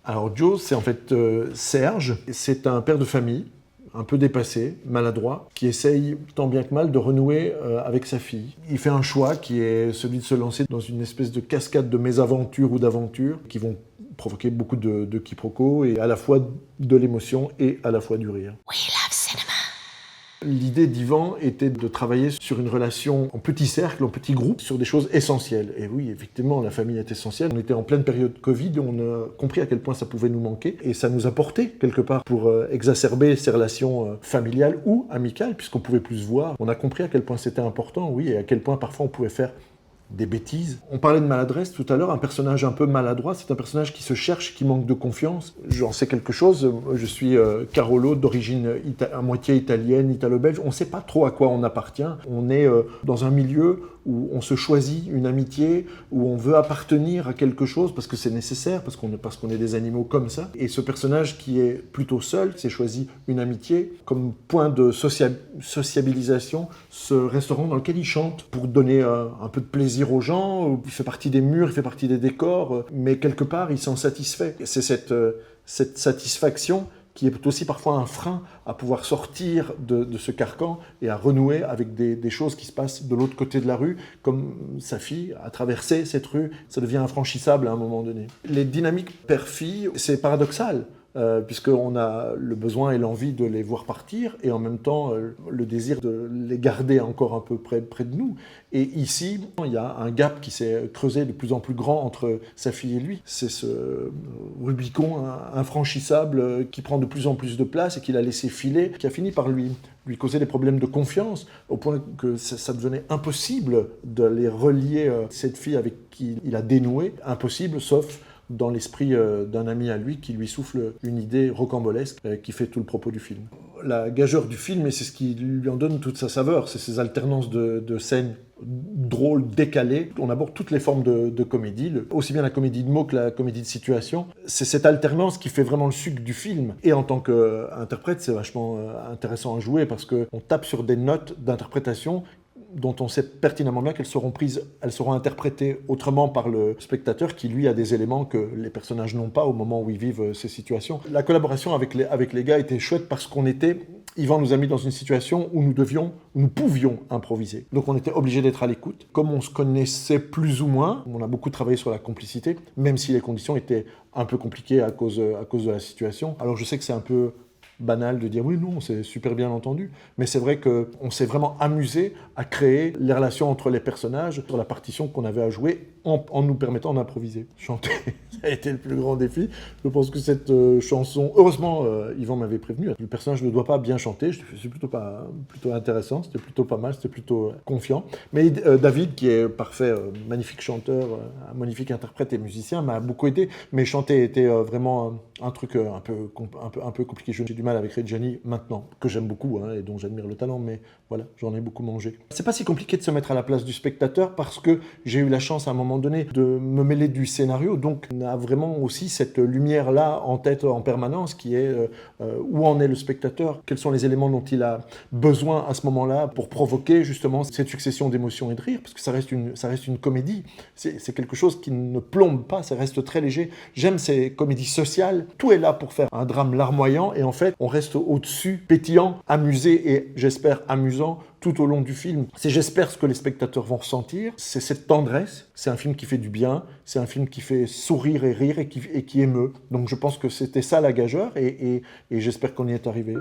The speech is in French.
Alors Joe, c'est en fait Serge, c'est un père de famille, un peu dépassé, maladroit, qui essaye tant bien que mal de renouer avec sa fille. Il fait un choix qui est celui de se lancer dans une espèce de cascade de mésaventures ou d'aventures qui vont provoquer beaucoup de quiproquos et à la fois de l'émotion et à la fois du rire. We love cinema. L'idée d'Yvan était de travailler sur une relation en petit cercle, en petit groupe, sur des choses essentielles. Et oui, effectivement, la famille est essentielle. On était en pleine période Covid, on a compris à quel point ça pouvait nous manquer. Et ça nous a porté, quelque part, pour exacerber ces relations familiales ou amicales, puisqu'on pouvait plus se voir. On a compris à quel point c'était important, oui, et à quel point parfois on pouvait faire des bêtises. On parlait de maladresse tout à l'heure, un personnage un peu maladroit, c'est un personnage qui se cherche, qui manque de confiance. J'en sais quelque chose, je suis Carolo, d'origine à moitié italienne, italo-belge, on ne sait pas trop à quoi on appartient. On est dans un milieu où on se choisit une amitié, où on veut appartenir à quelque chose parce que c'est nécessaire, parce qu'on est des animaux comme ça. Et ce personnage qui est plutôt seul, qui s'est choisi une amitié comme point de sociabilisation, ce restaurant dans lequel il chante pour donner un peu de plaisir aux gens. Il fait partie des murs, il fait partie des décors, mais quelque part il s'en satisfait. C'est cette satisfaction qui est aussi parfois un frein à pouvoir sortir de ce carcan et à renouer avec des choses qui se passent de l'autre côté de la rue, comme sa fille a traversé cette rue, ça devient infranchissable à un moment donné. Les dynamiques père-fille, c'est paradoxal. Puisqu'on a le besoin et l'envie de les voir partir, et en même temps le désir de les garder encore un peu près de nous. Et ici, il y a un gap qui s'est creusé de plus en plus grand entre sa fille et lui. C'est ce Rubicon infranchissable qui prend de plus en plus de place et qu'il a laissé filer, qui a fini par lui causer des problèmes de confiance, au point que ça devenait impossible de les relier, cette fille avec qui il a dénoué, impossible, sauf dans l'esprit d'un ami à lui qui lui souffle une idée rocambolesque qui fait tout le propos du film. La gageure du film, et c'est ce qui lui en donne toute sa saveur, c'est ces alternances de scènes drôles, décalées. On aborde toutes les formes de comédie, aussi bien la comédie de mots que la comédie de situation. C'est cette alternance qui fait vraiment le sucre du film. Et en tant qu'interprète, c'est vachement intéressant à jouer parce qu'on tape sur des notes d'interprétation dont on sait pertinemment bien qu'elles seront interprétées autrement par le spectateur qui, lui, a des éléments que les personnages n'ont pas au moment où ils vivent ces situations. La collaboration avec les gars était chouette parce Yvan nous a mis dans une situation où nous pouvions improviser. Donc on était obligés d'être à l'écoute. Comme on se connaissait plus ou moins, on a beaucoup travaillé sur la complicité, même si les conditions étaient un peu compliquées à cause de la situation. Alors je sais que c'est un peu banal de dire oui, non, c'est super bien entendu, mais c'est vrai qu'on s'est vraiment amusé à créer les relations entre les personnages sur la partition qu'on avait à jouer en nous permettant d'improviser. Chanter, ça a été le plus grand défi. Je pense que cette chanson, heureusement, Yvan m'avait prévenu, le personnage ne doit pas bien chanter, c'est plutôt intéressant, c'était plutôt pas mal, c'était plutôt confiant. Mais David, qui est parfait, magnifique chanteur, un magnifique interprète et musicien, m'a beaucoup aidé, mais chanter était vraiment un truc un peu compliqué. J'ai du mal avec Reggiani maintenant, que j'aime beaucoup et dont j'admire le talent, mais voilà, j'en ai beaucoup mangé. C'est pas si compliqué de se mettre à la place du spectateur parce que j'ai eu la chance à un moment donné de me mêler du scénario, donc on a vraiment aussi cette lumière-là en tête en permanence qui est où en est le spectateur, quels sont les éléments dont il a besoin à ce moment-là pour provoquer justement cette succession d'émotions et de rires, parce que ça reste une comédie, c'est quelque chose qui ne plombe pas, ça reste très léger. J'aime ces comédies sociales, tout est là pour faire un drame larmoyant et en fait on reste au-dessus, pétillant, amusé et j'espère amusant tout au long du film. J'espère ce que les spectateurs vont ressentir, c'est cette tendresse, c'est un film qui fait du bien, c'est un film qui fait sourire et rire et qui émeut. Donc je pense que c'était ça la gageure et j'espère qu'on y est arrivé.